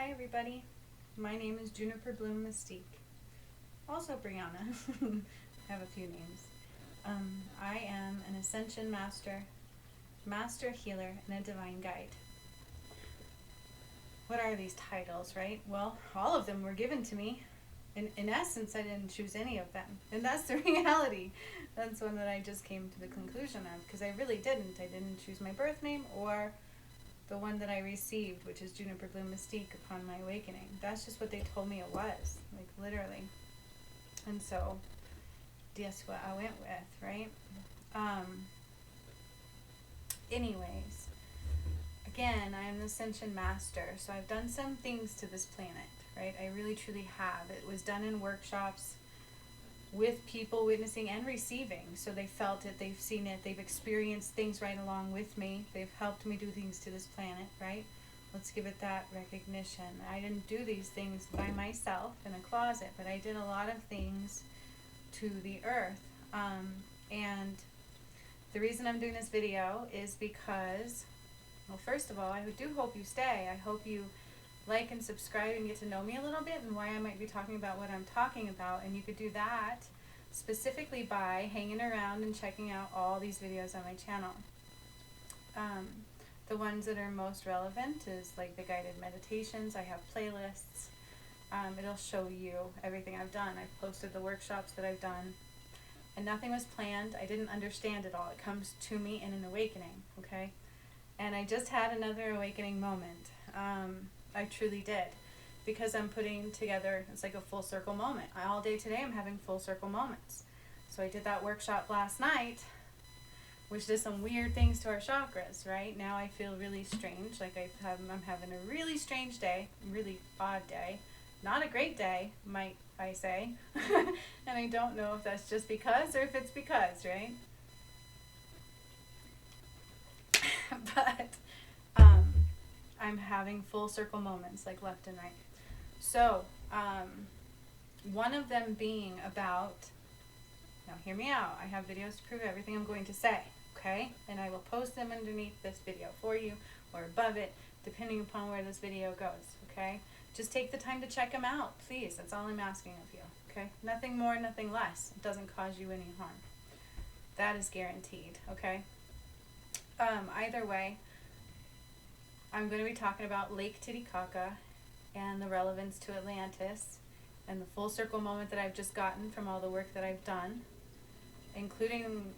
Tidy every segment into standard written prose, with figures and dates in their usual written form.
Hi everybody, my name is Juniper Bloom Mystique, also Brianna. I have a few names. I am an Ascension Master, Master Healer, and a Divine Guide. What are these titles, right? Well, all of them were given to me. In essence, I didn't choose any of them, and that's the reality. That's one that I just came to the conclusion of, because I really didn't. I didn't choose my birth name or the one that I received, which is Juniper Bloom Mystique, upon my awakening. That's just what they told me it was, like literally. And so, guess what I went with, right? Anyways, again, I am the Ascension Master, so I've done some things to this planet, right? I really truly have. It was done in workshops with people witnessing and receiving. So they felt it, they've seen it, they've experienced things right along with me. They've helped me do things to this planet, right? Let's give it that recognition. I didn't do these things by myself in a closet, but I did a lot of things to the earth. And the reason I'm doing this video is because, well, first of all, I do hope you stay. I hope you like and subscribe and get to know me a little bit and why I might be talking about what I'm talking about. And you could do that specifically by hanging around and checking out all these videos on my channel. The ones that are most relevant is like the guided meditations. I have playlists. It'll show you everything I've done. I've posted the workshops that I've done, and nothing was planned. I didn't understand it all. It comes to me in an awakening, okay? And I just had another awakening moment. I truly did, because I'm putting together, it's like a full circle moment. All day today I'm having full circle moments. So I did that workshop last night, which did some weird things to our chakras, right? Now I feel really strange, like I'm having a really strange day, really odd day. Not a great day, might I say. And I don't know if that's just because or if it's because, right? But I'm having full circle moments, like left and right. So, one of them being about, now hear me out, I have videos to prove everything I'm going to say, okay? And I will post them underneath this video for you, or above it, depending upon where this video goes, okay? Just take the time to check them out, please. That's all I'm asking of you, okay? Nothing more, nothing less. It doesn't cause you any harm. That is guaranteed, okay? Either way, I'm going to be talking about Lake Titicaca and the relevance to Atlantis and the full circle moment that I've just gotten from all the work that I've done, including,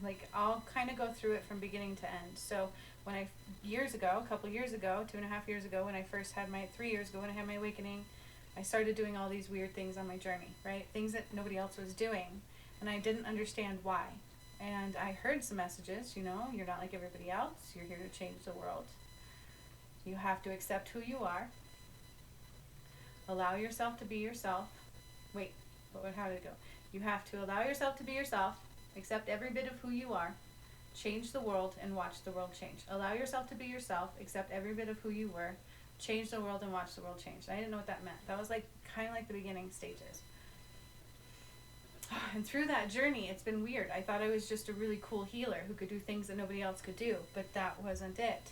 like, I'll kind of go through it from beginning to end. So when a couple years ago, 2.5 years ago, when I first had 3 years ago when I had my awakening, I started doing all these weird things on my journey, right? Things that nobody else was doing, and I didn't understand why. And I heard some messages, you're not like everybody else, you're here to change the world. You have to accept who you are. Allow yourself to be yourself. Wait, how did it go? You have to allow yourself to be yourself, accept every bit of who you are, change the world, and watch the world change. Allow yourself to be yourself, accept every bit of who you were, change the world, and watch the world change. I didn't know what that meant. That was kind of like the beginning stages. And through that journey, it's been weird. I thought I was just a really cool healer who could do things that nobody else could do, but that wasn't it.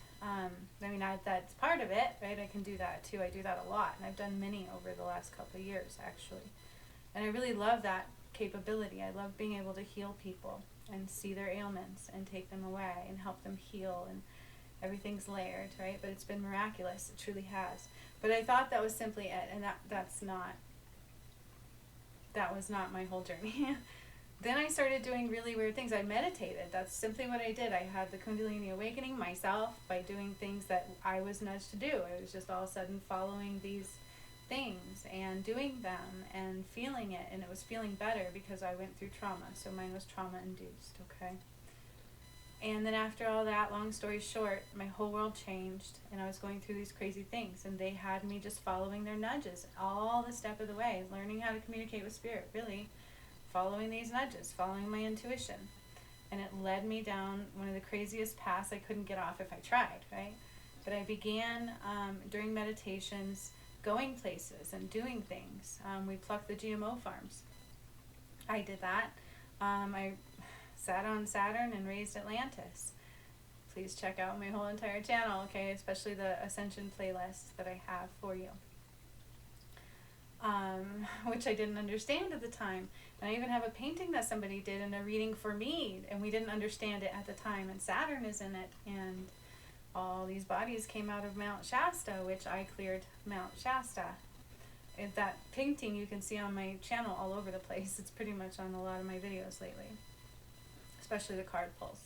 That's part of it, right? I can do that too. I do that a lot, and I've done many over the last couple of years, actually. And I really love that capability. I love being able to heal people and see their ailments and take them away and help them heal, and everything's layered, right? But it's been miraculous. It truly has. But I thought that was simply it, and that was not my whole journey. Then I started doing really weird things. I meditated. That's simply what I did. I had the Kundalini awakening myself by doing things that I was nudged to do. I was just all of a sudden following these things and doing them and feeling it, and it was feeling better because I went through trauma. So mine was trauma induced, okay? And then after all that, long story short, my whole world changed, and I was going through these crazy things, and they had me just following their nudges all the step of the way, learning how to communicate with spirit, really following these nudges, following my intuition. And it led me down one of the craziest paths I couldn't get off if I tried, right? But I began, during meditations, going places and doing things. We plucked the GMO farms. I did that. I sat on Saturn and raised Atlantis. please check out my whole entire channel, okay? Especially the Ascension playlist that I have for you. Which I didn't understand at the time. And I even have a painting that somebody did in a reading for me, and we didn't understand it at the time. And Saturn is in it, and all these bodies came out of Mount Shasta, which I cleared Mount Shasta. That painting you can see on my channel all over the place. It's pretty much on a lot of my videos lately, especially the card pulls.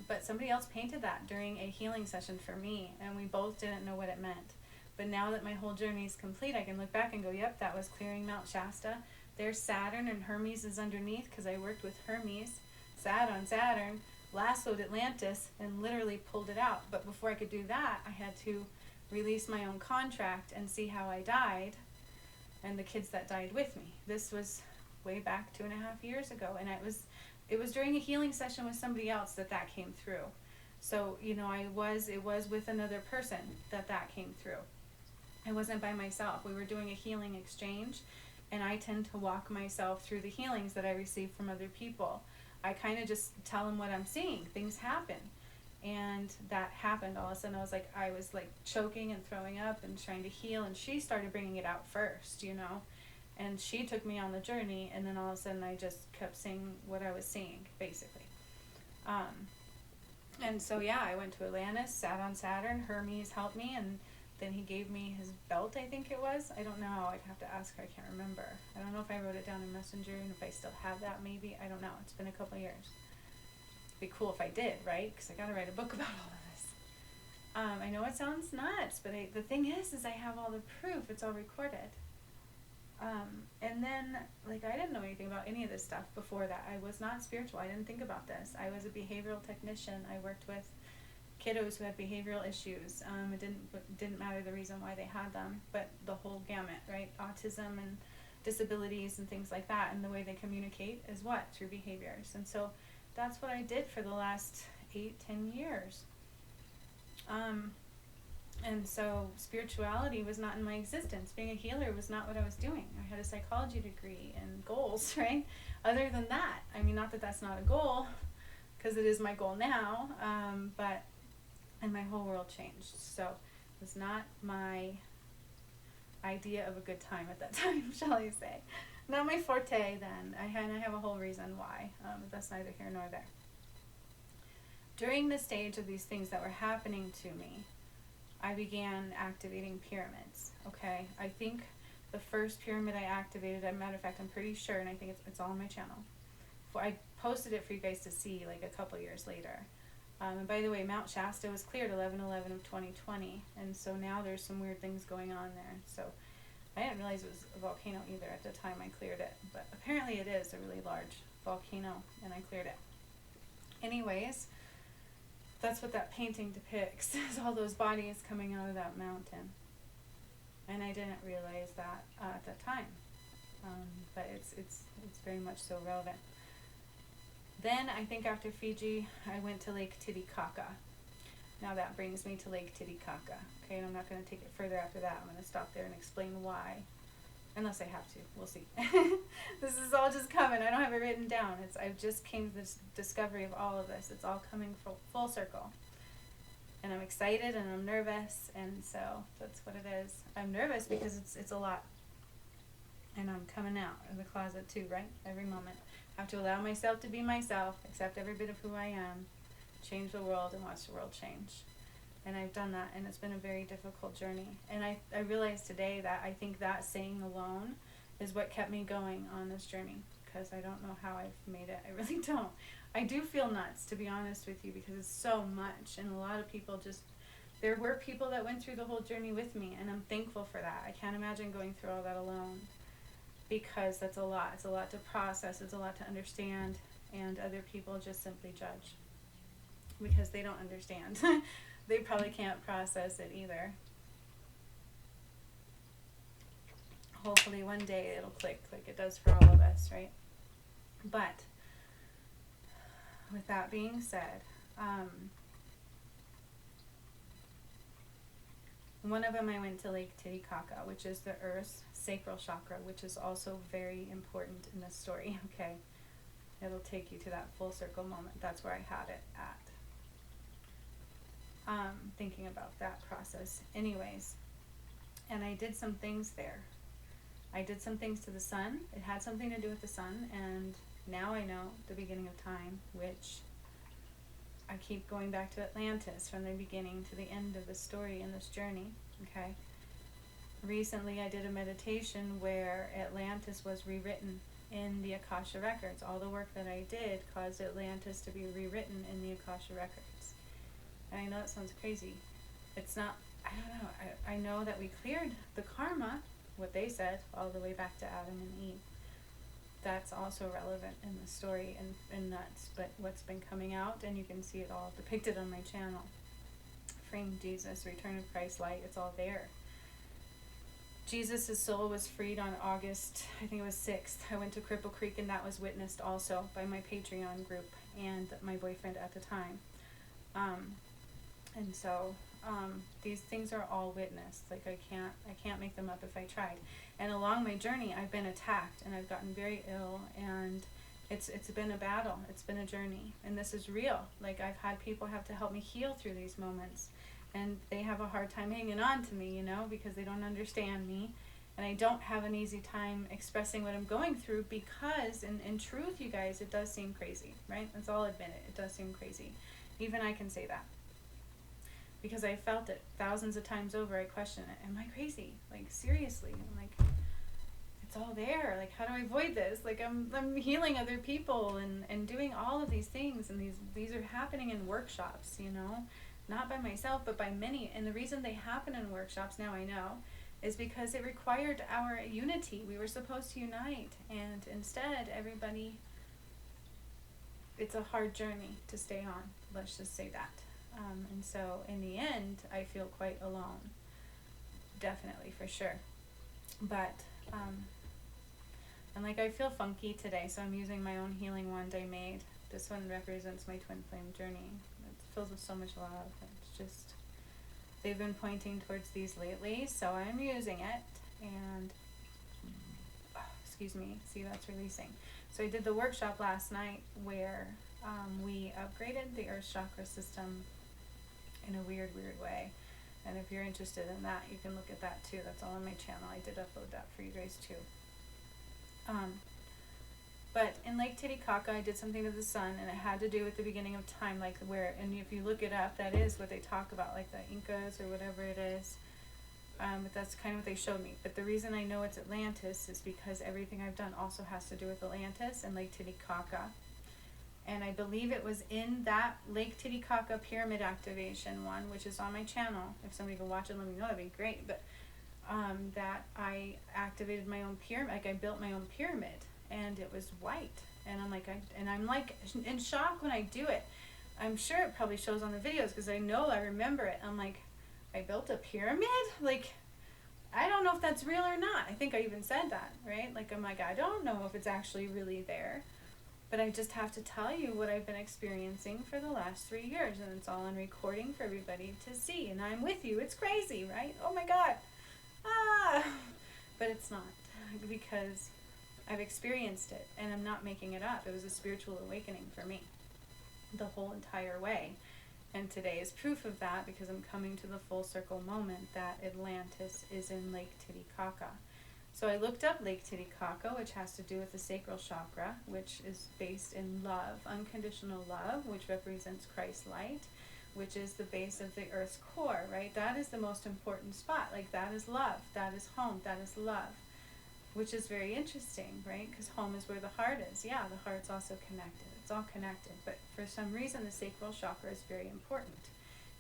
But somebody else painted that during a healing session for me, and we both didn't know what it meant. But now that my whole journey is complete, I can look back and go, yep, that was clearing Mount Shasta. There's Saturn, and Hermes is underneath, because I worked with Hermes. Sat on Saturn, lassoed Atlantis, and literally pulled it out. But before I could do that, I had to release my own contract and see how I died, and the kids that died with me. This was way back 2.5 years ago, and it was during a healing session with somebody else that came through. So, you know, it was with another person that came through. I wasn't by myself. We were doing a healing exchange, and I tend to walk myself through the healings that I receive from other people. I kind of just tell them what I'm seeing. Things happen. And that happened. All of a sudden I was like choking and throwing up and trying to heal, and she started bringing it out first, you know. And she took me on the journey, and then all of a sudden I just kept seeing what I was seeing, basically. And so yeah, I went to Atlantis, sat on Saturn, Hermes helped me, and then he gave me his belt, I think it was. I don't know, I'd have to ask her, I can't remember. I don't know if I wrote it down in Messenger, and if I still have that maybe, I don't know, it's been a couple of years. It'd be cool if I did, right? Because I gotta write a book about all of this. I know it sounds nuts, but the thing is I have all the proof, it's all recorded. And then, like, I didn't know anything about any of this stuff before that. I was not spiritual, I didn't think about this. I was a behavioral technician. I worked with kiddos who had behavioral issues. It didn't matter the reason why they had them, but the whole gamut, right? Autism and disabilities and things like that, and the way they communicate is what? Through behaviors. And so that's what I did for the last 8-10 years. And so spirituality was not in my existence. Being a healer was not what I was doing. I had a psychology degree and goals, right? Other than that, I mean, not that that's not a goal, because it is my goal now, and my whole world changed. So it was not my idea of a good time at that time, shall I say. Not my forte then. I have a whole reason why, but that's neither here nor there. During the stage of these things that were happening to me, I began activating pyramids, okay? I think the first pyramid I activated, as a matter of fact, I'm pretty sure, and I think it's all on my channel. I posted it for you guys to see like a couple years later. And by the way, Mount Shasta was cleared 11/11 of 2020, and so now there's some weird things going on there. So I didn't realize it was a volcano either at the time I cleared it, but apparently it is a really large volcano, and I cleared it. Anyways, that's what that painting depicts, is all those bodies coming out of that mountain. And I didn't realize that at the time, but it's very much so relevant. Then I think after Fiji, I went to Lake Titicaca. Now that brings me to Lake Titicaca. Okay, and I'm not going to take it further after that. I'm going to stop there and explain why. Unless I have to. We'll see. This is all just coming. I don't have it written down. I've just came to this discovery of all of this. It's all coming full circle. And I'm excited and I'm nervous, and so that's what it is. I'm nervous because it's a lot. And I'm coming out of the closet too, right? Every moment. I have to allow myself to be myself, accept every bit of who I am, change the world, and watch the world change. And I've done that, and it's been a very difficult journey. And I realized today that I think that saying alone is what kept me going on this journey, because I don't know how I've made it. I really don't. I do feel nuts, to be honest with you, because it's so much, and a lot of people there were people that went through the whole journey with me, and I'm thankful for that. I can't imagine going through all that alone, because that's a lot. It's a lot to process, it's a lot to understand, and other people just simply judge because they don't understand. They probably can't process it either. Hopefully one day it'll click like it does for all of us, right? But with that being said, one of them I went to Lake Titicaca, which is the Earth's sacral chakra, which is also very important in this story, okay? It'll take you to that full circle moment. That's where I had it at. thinking about that process anyways. And I did some things there. I did some things to the sun. It had something to do with the sun, and now I know the beginning of time, which I keep going back to Atlantis from the beginning to the end of the story in this journey, okay? Recently I did a meditation where Atlantis was rewritten in the Akasha Records. All the work that I did caused Atlantis to be rewritten in the Akasha Records. And I know it sounds crazy. It's not, I don't know, I know that we cleared the karma, what they said, all the way back to Adam and Eve. That's also relevant in the story and nuts, but what's been coming out, and you can see it all depicted on my channel. Freeing Jesus, Return of Christ Light, it's all there. Jesus' soul was freed on August, I think it was 6th. I went to Cripple Creek, and that was witnessed also by my Patreon group and my boyfriend at the time. And so these things are all witnessed. Like I can't make them up if I tried. And along my journey, I've been attacked, and I've gotten very ill, and it's been a battle. It's been a journey, and this is real. Like I've had people have to help me heal through these moments, and they have a hard time hanging on to me, you know, because they don't understand me, and I don't have an easy time expressing what I'm going through because, in truth, you guys, it does seem crazy, right? Let's all admit it. It does seem crazy. Even I can say that. Because I felt it thousands of times over. I question it. Am I crazy? Like, seriously. I'm like, it's all there. Like, how do I avoid this? Like, I'm healing other people and doing all of these things. And these are happening in workshops, you know. Not by myself, but by many. And the reason they happen in workshops, now I know, is because it required our unity. We were supposed to unite. And instead, everybody, it's a hard journey to stay on. Let's just say that. And so in the end, I feel quite alone, definitely, for sure. But, and like I feel funky today, so I'm using my own healing wand I made. This one represents my twin flame journey. It fills with so much love. It's just, they've been pointing towards these lately, so I'm using it. And, excuse me, see, that's releasing. So I did the workshop last night where we upgraded the Earth chakra system in a weird way. And if you're interested in that, you can look at that too. That's all on my channel. I did upload that for you guys too. But in Lake Titicaca, I did something to the sun, and it had to do with the beginning of time, like where, and if you look it up, that is what they talk about, like the Incas or whatever it is. But that's kind of what they showed me. But the reason I know it's Atlantis is because everything I've done also has to do with Atlantis and Lake Titicaca. And I believe it was in that Lake Titicaca pyramid activation one, which is on my channel. If somebody can watch it, let me know, that'd be great. But that I activated my own pyramid, like I built my own pyramid, and it was white. And I'm like in shock when I do it. I'm sure it probably shows on the videos because I know I remember it. I'm like, I built a pyramid? Like, I don't know if that's real or not. I think I even said that, right? Like, I'm like, I don't know if it's actually really there. But I just have to tell you what I've been experiencing for the last 3 years. And it's all on recording for everybody to see. And I'm with you. It's crazy, right? Oh my God. Ah! But it's not. Because I've experienced it. And I'm not making it up. It was a spiritual awakening for me. The whole entire way. And today is proof of that because I'm coming to the full circle moment that Atlantis is in Lake Titicaca. So I looked up Lake Titicaca, which has to do with the sacral chakra, which is based in love, unconditional love, which represents Christ light, which is the base of the earth's core, right? That is the most important spot. Like, that is love, that is home, that is love, which is very interesting, right? Because home is where the heart is. Yeah, the heart's also connected. It's all connected. But for some reason, the sacral chakra is very important.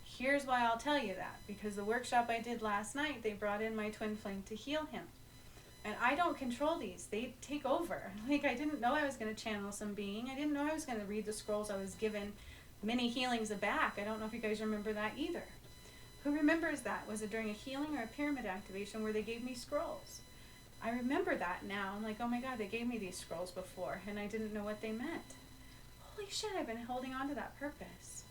Here's why I'll tell you that. Because the workshop I did last night, they brought in my twin flame to heal him. And I don't control these. They take over. Like, I didn't know I was going to channel some being. I didn't know I was going to read the scrolls I was given many healings back. I don't know if you guys remember that either. Who remembers that? Was it during a healing or a pyramid activation where they gave me scrolls? I remember that now. I'm like, oh my God, they gave me these scrolls before, and I didn't know what they meant. Holy shit, I've been holding on to that purpose.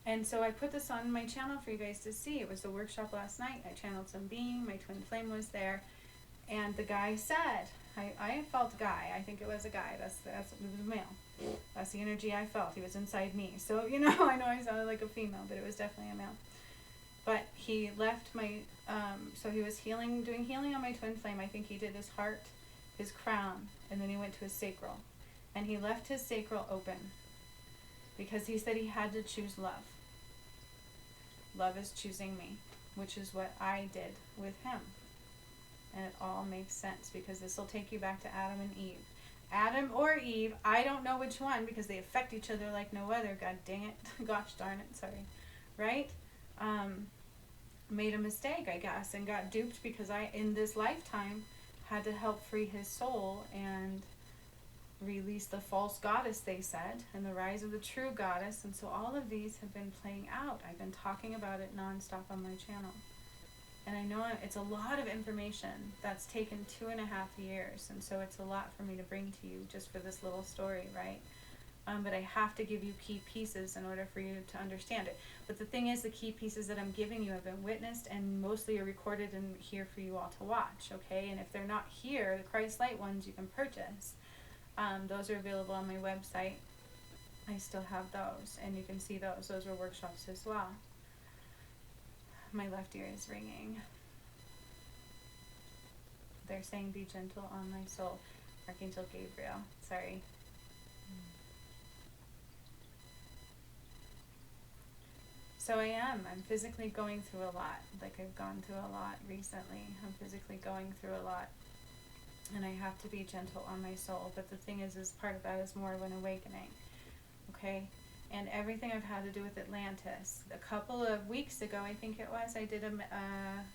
And so I put this on my channel for you guys to see. It was the workshop last night. I channeled some being. My twin flame was there. And the guy said, I felt guy. I think it was a guy. It was a male. That's the energy I felt. He was inside me. So, you know, I know I sounded like a female, but it was definitely a male. But he left my, so he was doing healing on my twin flame. I think he did his heart, his crown, and then he went to his sacral. And he left his sacral open because he said he had to choose love. Love is choosing me, which is what I did with him. And it all makes sense because this will take you back to Adam and Eve. Adam or Eve, I don't know which one because they affect each other like no other. God dang it. Gosh darn it. Sorry. Right? Made a mistake, I guess, and got duped because I, in this lifetime, had to help free his soul and release the false goddess, they said, and the rise of the true goddess. And so all of these have been playing out. I've been talking about it nonstop on my channel. And I know it's a lot of information that's taken 2.5 years, and so it's a lot for me to bring to you just for this little story, right? But I have to give you key pieces in order for you to understand it. But the thing is, the key pieces that I'm giving you have been witnessed and mostly are recorded and here for you all to watch, okay? And if they're not here, the Christ Light ones you can purchase. Those are available on my website. I still have those, and you can see those. Those were workshops as well. My left ear is ringing. They're saying, be gentle on my soul. Archangel Gabriel. Sorry. So I am. I'm physically going through a lot. Like I've gone through a lot recently. I'm physically going through a lot. And I have to be gentle on my soul. But the thing is part of that is more of an awakening. Okay? And everything I've had to do with Atlantis. A couple of weeks ago, I think it was, I did a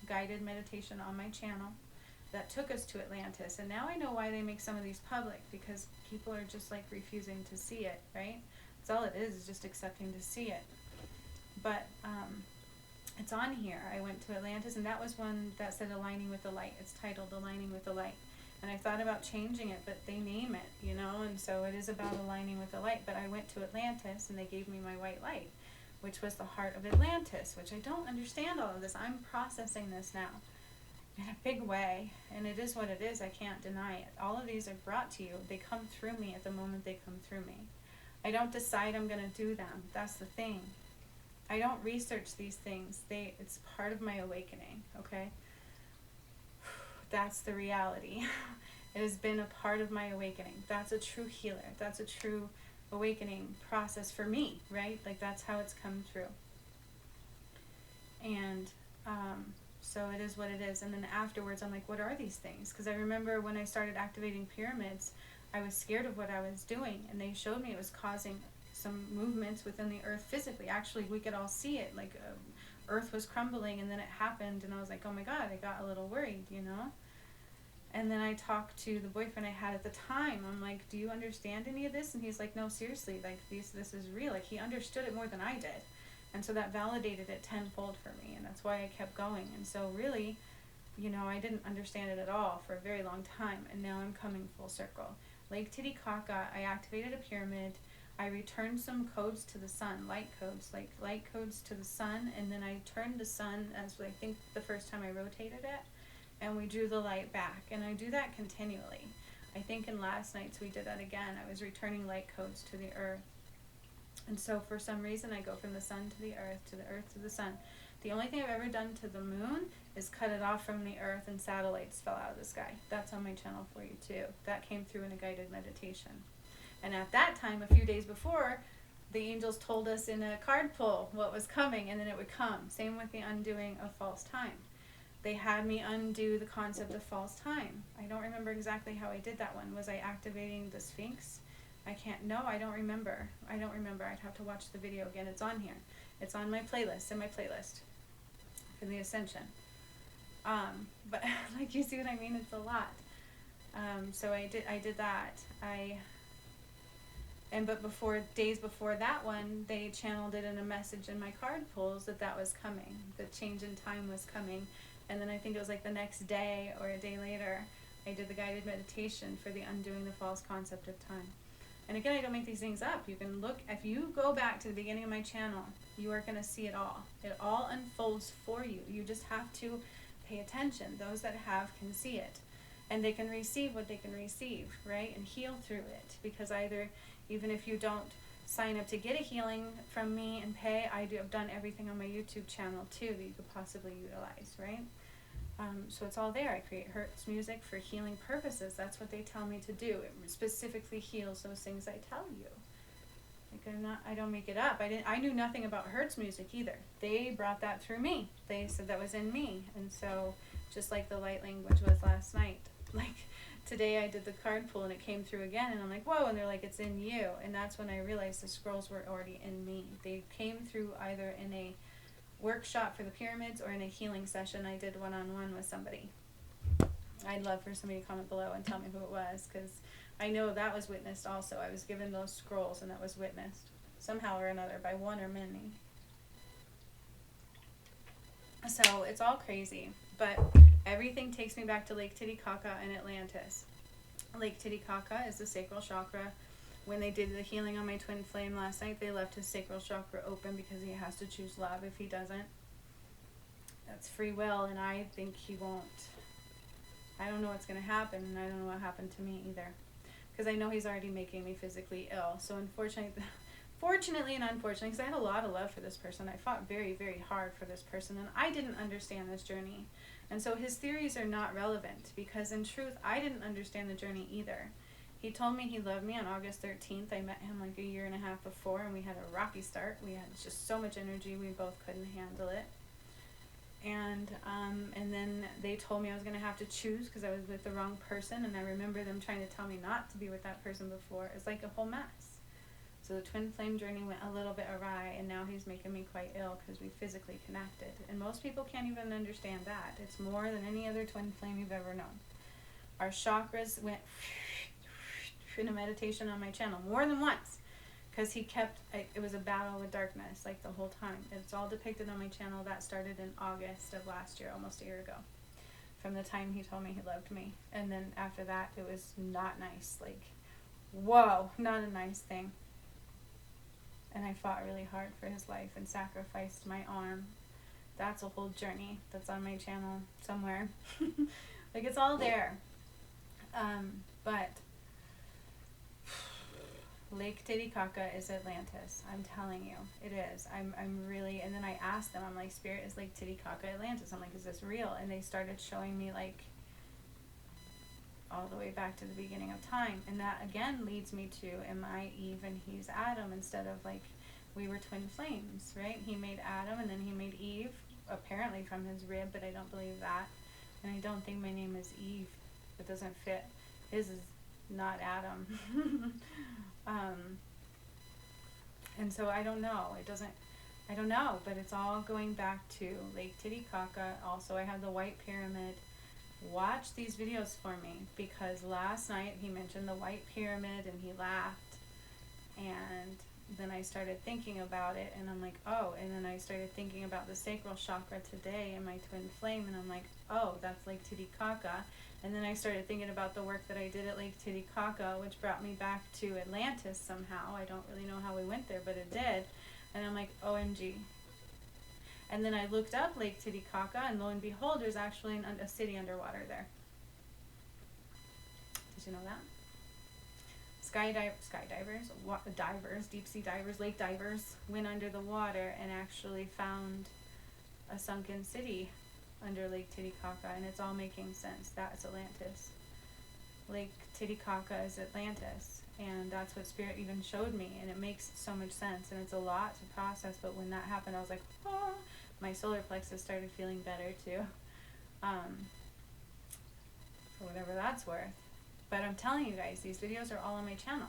guided meditation on my channel that took us to Atlantis. And now I know why they make some of these public, because people are just like refusing to see it, right? That's all it is just accepting to see it. But it's on here. I went to Atlantis, and that was one that said Aligning with the Light. It's titled Aligning with the Light. And I thought about changing it, but they name it, you know, and so it is about aligning with the light. But I went to Atlantis, and they gave me my white light, which was the heart of Atlantis, which I don't understand all of this. I'm processing this now in a big way, and it is what it is. I can't deny it. All of these are brought to you. They come through me at the moment they come through me. I don't decide I'm going to do them. That's the thing. I don't research these things. It's part of my awakening, okay? That's the reality. It has been a part of my awakening. That's a true healer. That's a true awakening process for me, right? Like that's how it's come through. And so it is what it is. And then afterwards, I'm like, what are these things? Because I remember when I started activating pyramids, I was scared of what I was doing. And they showed me it was causing some movements within the earth physically. Actually, we could all see it. Like earth was crumbling, and then it happened, and I was like, oh my God, I got a little worried, you know? And then I talked to the boyfriend I had at the time. I'm like, do you understand any of this? And he's like, no, seriously, like this is real. Like he understood it more than I did. And so that validated it tenfold for me, and that's why I kept going. And so really, you know, I didn't understand it at all for a very long time, and now I'm coming full circle. Lake Titicaca, I activated a pyramid. I returned some codes to the sun, light codes to the sun, and then I turned the sun as I think the first time I rotated it, and we drew the light back. And I do that continually. I think in last night's we did that again. I was returning light codes to the earth. And so for some reason I go from the sun to the earth to the sun. The only thing I've ever done to the moon is cut it off from the earth, and satellites fell out of the sky. That's on my channel for you too. That came through in a guided meditation. And at that time, a few days before, the angels told us in a card pull what was coming, and then it would come. Same with the undoing of false time. They had me undo the concept of false time. I don't remember exactly how I did that one. Was I activating the Sphinx? I don't remember. I'd have to watch the video again. It's on here. It's on my playlist, for the Ascension. But like, you see what I mean? It's a lot. So I did that. But days before that one, they channeled it in a message in my card pulls that was coming. The change in time was coming. And then I think it was like the next day or a day later, I did the guided meditation for the undoing the false concept of time. And again, I don't make these things up. You can look, if you go back to the beginning of my channel, you are going to see it all. It all unfolds for you. You just have to pay attention. Those that have can see it. and they can receive what they can receive, right? And heal through it. Because either, even if you don't sign up to get a healing from me and pay, I've done everything on my YouTube channel too that you could possibly utilize, right? So it's all there. I create Hertz music for healing purposes. That's what they tell me to do. It specifically heals those things I tell you. Like I don't make it up. I knew nothing about Hertz music either. They brought that through me. They said that was in me. And so just like the light language was last night, like today I did the card pull and it came through again, and I'm like, whoa, and they're like, it's in you. And that's when I realized the scrolls were already in me. They came through either in a workshop for the pyramids or in a healing session I did one-on-one with somebody. I'd love for somebody to comment below and tell me who it was, because I know that was witnessed also. I was given those scrolls and that was witnessed somehow or another by one or many. So it's all crazy, but everything takes me back to Lake Titicaca and Atlantis. Lake Titicaca is the sacral chakra. When they did the healing on my twin flame last night, they left his sacral chakra open because he has to choose love. If he doesn't, that's free will, and I think he won't. I don't know what's going to happen, and I don't know what happened to me either, because I know he's already making me physically ill. So fortunately and unfortunately, because I had a lot of love for this person, I fought very, very hard for this person, and I didn't understand this journey. And so his theories are not relevant, because in truth, I didn't understand the journey either. He told me he loved me on August 13th. I met him like a year and a half before, and we had a rocky start. We had just so much energy, we both couldn't handle it. And then they told me I was going to have to choose because I was with the wrong person, and I remember them trying to tell me not to be with that person before. It's like a whole mess. So the twin flame journey went a little bit awry, and now he's making me quite ill because we physically connected. And most people can't even understand that. It's more than any other twin flame you've ever known. Our chakras went in a meditation on my channel more than once, because it was a battle with darkness like the whole time. It's all depicted on my channel. That started in August of last year, almost a year ago, from the time he told me he loved me. And then after that, it was not nice. Like, whoa, not a nice thing. And I fought really hard for his life and sacrificed my arm. That's a whole journey that's on my channel somewhere. Like, it's all there. But Lake Titicaca is Atlantis. I'm telling you, it is. I'm really, and then I asked them, I'm like, Spirit, is Lake Titicaca Atlantis? I'm like, is this real? And they started showing me like all the way back to the beginning of time. And that again leads me to, am I Eve and he's Adam, instead of like, we were twin flames, right? He made Adam and then he made Eve, apparently from his rib, but I don't believe that. And I don't think my name is Eve. It doesn't fit. His is not Adam. And so I don't know. I don't know, but it's all going back to Lake Titicaca. Also, I have the White Pyramid. Watch these videos for me, because last night he mentioned the White Pyramid and he laughed. And then I started thinking about it, and I'm like, oh, and then I started thinking about the sacral chakra today in my twin flame, and I'm like, oh, that's Lake Titicaca. And then I started thinking about the work that I did at Lake Titicaca, which brought me back to Atlantis somehow. I don't really know how we went there, but it did. And I'm like, OMG. And then I looked up Lake Titicaca, and lo and behold, there's actually a city underwater there. Did you know that? Divers, deep sea divers, lake divers went under the water and actually found a sunken city under Lake Titicaca, and it's all making sense. That's Atlantis. Lake Titicaca is Atlantis, and that's what Spirit even showed me, and it makes so much sense, and it's a lot to process. But when that happened, I was like, oh, my solar plexus started feeling better too, for whatever that's worth. But I'm telling you guys, these videos are all on my channel.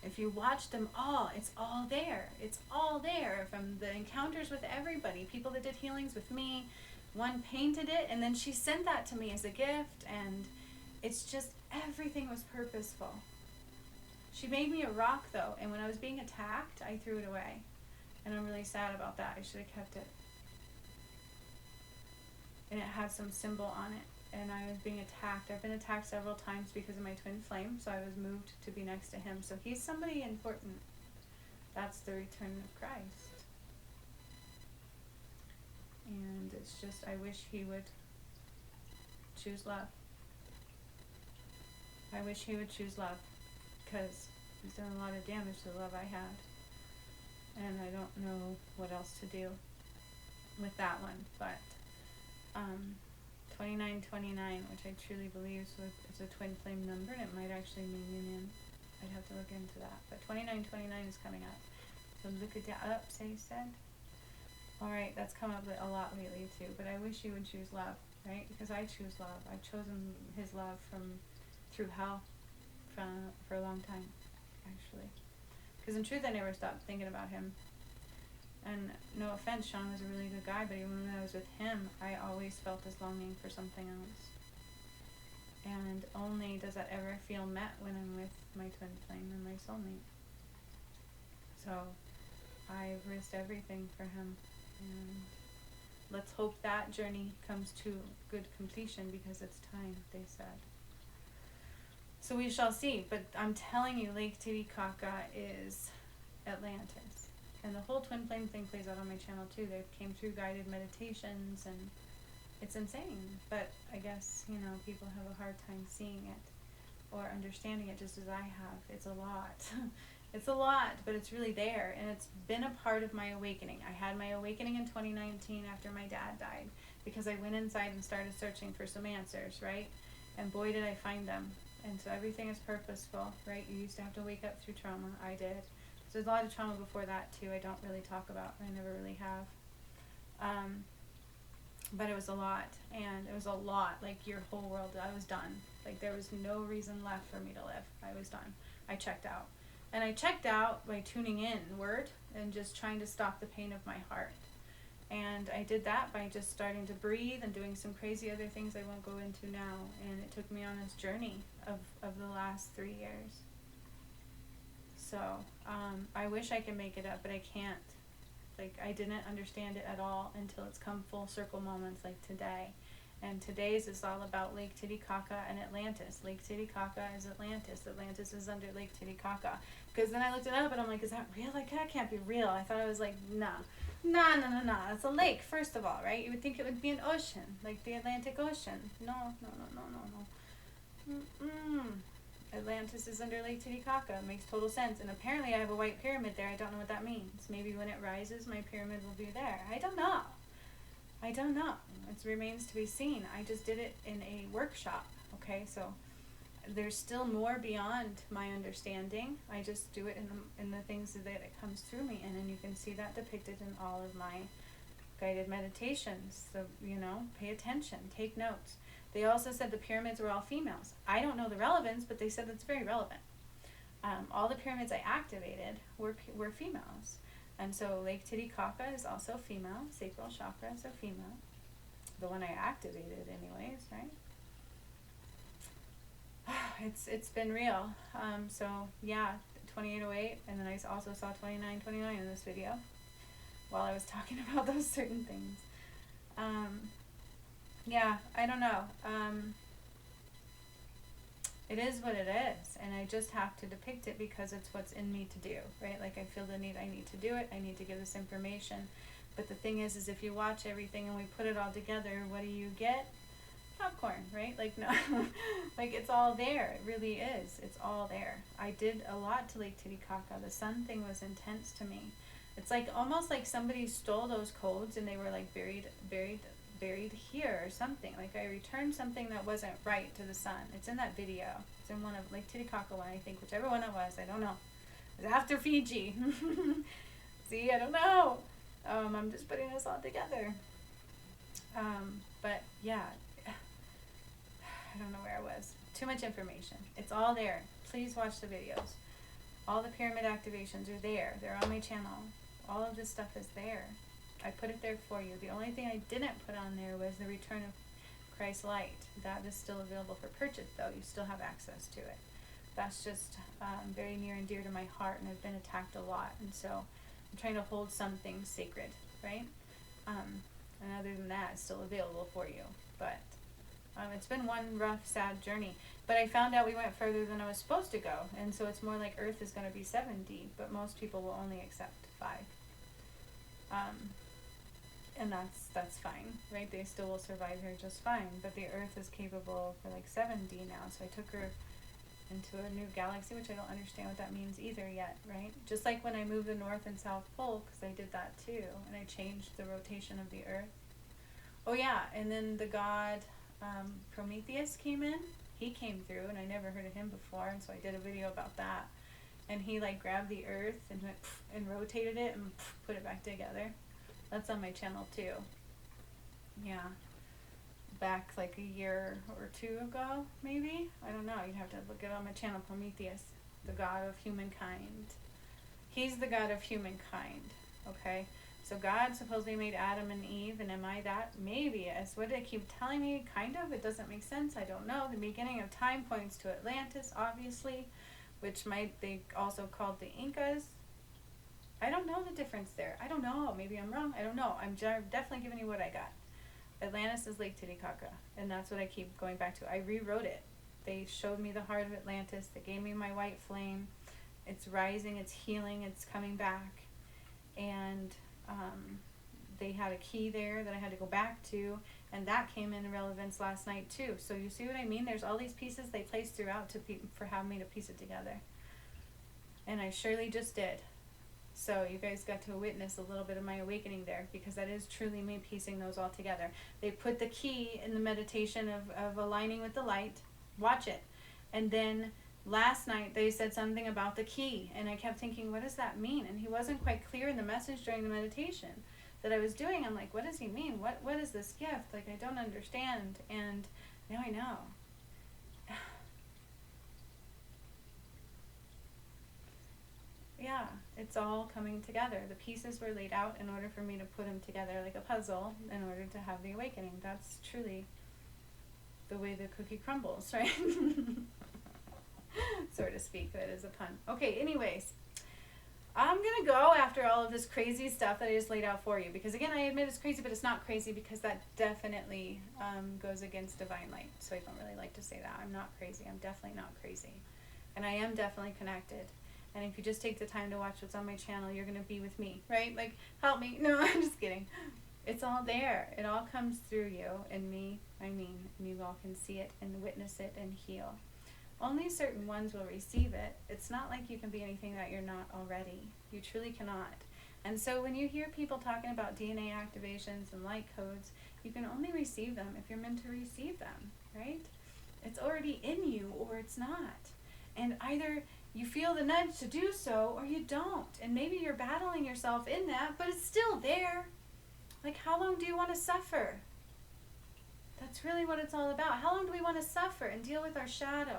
If you watch them all, it's all there. It's all there, from the encounters with everybody, people that did healings with me. One painted it, and then she sent that to me as a gift, and it's just, everything was purposeful. She made me a rock, though, and when I was being attacked, I threw it away. And I'm really sad about that. I should have kept it. And it had some symbol on it, and I was being attacked. I've been attacked several times because of my twin flame, so I was moved to be next to him. So he's somebody important. That's the return of Christ. And it's just, I wish he would choose love. I wish he would choose love, because he's done a lot of damage to the love I had. And I don't know what else to do with that one. But 2929, which I truly believe is a twin flame number, and it might actually mean union. I'd have to look into that. But 2929 is coming up. So look at that up, say said. Alright, that's come up a lot lately too. But I wish you would choose love, right? Because I choose love. I've chosen his love through hell for a long time, actually. Because in truth, I never stopped thinking about him. And no offense, Sean was a really good guy, but even when I was with him, I always felt this longing for something else. And only does that ever feel met when I'm with my twin flame and my soulmate. So I've risked everything for him. And let's hope that journey comes to good completion, because it's time, they said. So we shall see. But I'm telling you, Lake Titicaca is Atlantis. And the whole twin flame thing plays out on my channel too. They came through guided meditations, and it's insane. But I guess, people have a hard time seeing it or understanding it just as I have. It's a lot. It's a lot, but it's really there. And it's been a part of my awakening. I had my awakening in 2019 after my dad died, because I went inside and started searching for some answers, right? And boy, did I find them. And so everything is purposeful, right? You used to have to wake up through trauma. I did. So there's a lot of trauma before that too. I don't really talk about. I never really have. But it was a lot, and it was a lot. Like your whole world, I was done. Like there was no reason left for me to live. I was done. I checked out, and I checked out by tuning inward and just trying to stop the pain of my heart. And I did that by just starting to breathe and doing some crazy other things I won't go into now. And it took me on this journey of the last 3 years. So I wish I could make it up, but I can't. Like, I didn't understand it at all until it's come full circle moments like today. And today's is all about Lake Titicaca and Atlantis. Lake Titicaca is Atlantis. Atlantis is under Lake Titicaca. Because then I looked it up and I'm like, is that real? Like, that can't be real. I thought it was like, nah. It's a lake, first of all, right? You would think it would be an ocean, like the Atlantic Ocean. No. Atlantis is under Lake Titicaca. It makes total sense. And apparently I have a white pyramid there. I don't know what that means. Maybe when it rises, my pyramid will be there. I don't know. It remains to be seen. I just did it in a workshop, okay? So there's still more beyond my understanding. I just do it in the things that it comes through me. And then you can see that depicted in all of my guided meditations. So, pay attention. Take notes. They also said the pyramids were all females. I don't know the relevance, but they said that's very relevant. All the pyramids I activated were females. And so Lake Titicaca is also female. Sacral chakras are female. The one I activated anyways, right? It's been real. So yeah, 2808, and then I also saw 2929 in this video while I was talking about those certain things. Yeah, I don't know. It is what it is, and I just have to depict it because it's what's in me to do, right? Like I feel the need, I need to do it, I need to give this information. But the thing is if you watch everything and we put it all together, what do you get? Popcorn, right? Like, no, like it's all there. It really is. It's all there. I did a lot to Lake Titicaca. The sun thing was intense to me. It's like almost like somebody stole those codes and they were like buried here or something. Like I returned something that wasn't right to the sun. It's in that video. It's in one of Lake Titicaca one, I think, whichever one it was. I don't know. It was after Fiji. See, I don't know. I'm just putting this all together. But yeah, I don't know where I was. Too much information. It's all there. Please watch the videos. All the pyramid activations are there. They're on my channel. All of this stuff is there. I put it there for you. The only thing I didn't put on there was the return of Christ light. That is still available for purchase, though. You still have access to it. That's just very near and dear to my heart, and I've been attacked a lot. And so I'm trying to hold something sacred, right? And other than that, it's still available for you. But it's been one rough, sad journey. But I found out we went further than I was supposed to go. And so it's more like Earth is going to be 7D, but most people will only accept 5. And that's fine, right? They still will survive here just fine. But the Earth is capable for like 7D now. So I took her into a new galaxy, which I don't understand what that means either yet, right? Just like when I moved the North and South Pole, because I did that too, and I changed the rotation of the Earth. Oh yeah, and then the god Prometheus came in. He came through, and I never heard of him before, and so I did a video about that. And he like grabbed the Earth and went and rotated it and put it back together. That's on my channel too. Yeah. Back like a year or two ago, maybe? I don't know. You'd have to look it on my channel, Prometheus, the god of humankind. He's the god of humankind, okay? So God supposedly made Adam and Eve, and am I that? Maybe. As what they keep telling me, kind of. It doesn't make sense. I don't know. The beginning of time points to Atlantis, obviously, which might they also called the Incas. I don't know the difference there. I don't know. Maybe I'm wrong. I don't know. I'm definitely giving you what I got. Atlantis is Lake Titicaca, and that's what I keep going back to. I rewrote it. They showed me the heart of Atlantis. They gave me my white flame. It's rising, it's healing, it's coming back. And they had a key there that I had to go back to, and that came into relevance last night too. So you see what I mean? There's all these pieces they placed throughout for having me to piece it together. And I surely just did. So you guys got to witness a little bit of my awakening there, because that is truly me piecing those all together. They put the key in the meditation of aligning with the light. Watch it. And then last night they said something about the key, and I kept thinking, what does that mean? And he wasn't quite clear in the message during the meditation that I was doing. I'm like, what does he mean? What is this gift? Like, I don't understand. And now I know. Yeah, it's all coming together. The pieces were laid out in order for me to put them together like a puzzle in order to have the awakening. That's truly the way the cookie crumbles, right? So to speak. That is a pun. Okay, anyways, I'm going to go after all of this crazy stuff that I just laid out for you. Because again, I admit it's crazy, but it's not crazy, because that definitely goes against divine light. So I don't really like to say that. I'm not crazy. I'm definitely not crazy. And I am definitely connected. And if you just take the time to watch what's on my channel, you're going to be with me, right? Like, help me. No, I'm just kidding. It's all there. It all comes through you and me, and you all can see it and witness it and heal. Only certain ones will receive it. It's not like you can be anything that you're not already. You truly cannot. And so when you hear people talking about DNA activations and light codes, you can only receive them if you're meant to receive them, right? It's already in you, or it's not. And either you feel the nudge to do so, or you don't. And maybe you're battling yourself in that, but it's still there. Like, how long do you want to suffer? That's really what it's all about. How long do we want to suffer and deal with our shadow?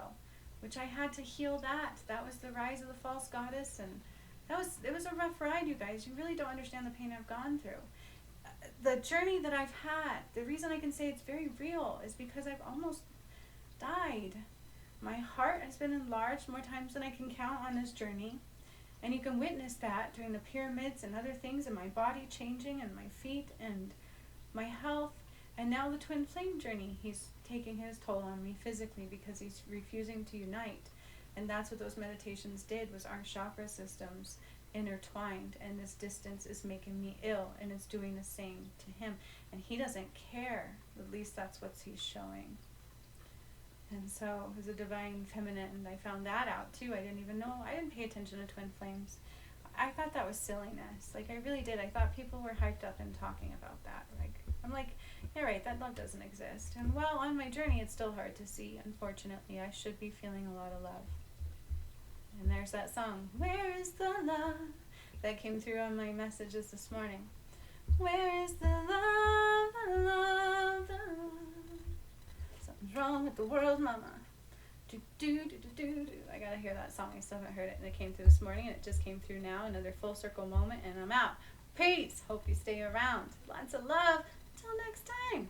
Which I had to heal that. That was the rise of the false goddess, and it was a rough ride, you guys. You really don't understand the pain I've gone through. The journey that I've had, the reason I can say it's very real is because I've almost died. My heart has been enlarged more times than I can count on this journey. And you can witness that during the pyramids and other things, and my body changing, and my feet, and my health. And now the twin flame journey, he's taking his toll on me physically because he's refusing to unite. And that's what those meditations did, was our chakra systems intertwined. And this distance is making me ill, and it's doing the same to him. And he doesn't care. At least that's what he's showing. And so it was a divine feminine, and I found that out too. I didn't even know. I didn't pay attention to twin flames. I thought that was silliness. Like, I really did. I thought people were hyped up and talking about that. Like, I'm like, yeah, right, that love doesn't exist. And well, on my journey, it's still hard to see. Unfortunately, I should be feeling a lot of love. And there's that song, Where is the Love? That came through on my messages this morning. Where is the love, the love, the love? Something's wrong with the world, mama. Do, do, do, do, do, do. I gotta hear that song. I still haven't heard it, and it came through this morning, and it just came through now. Another full circle moment, and I'm out. Peace. Hope you stay around. Lots of love. Until next time.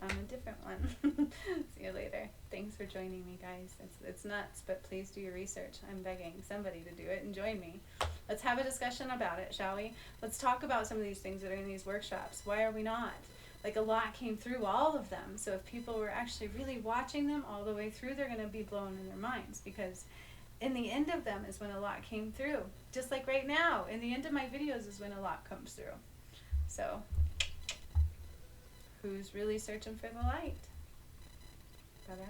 I'm a different one. See you later. Thanks for joining me, guys. It's nuts, but please do your research. I'm begging somebody to do it and join me. Let's have a discussion about it, shall we? Let's talk about some of these things that are in these workshops. Why are we not? Like, a lot came through all of them. So if people were actually really watching them all the way through, they're going to be blown in their minds, because in the end of them is when a lot came through. Just like right now, in the end of my videos is when a lot comes through. So who's really searching for the light? Bye-bye.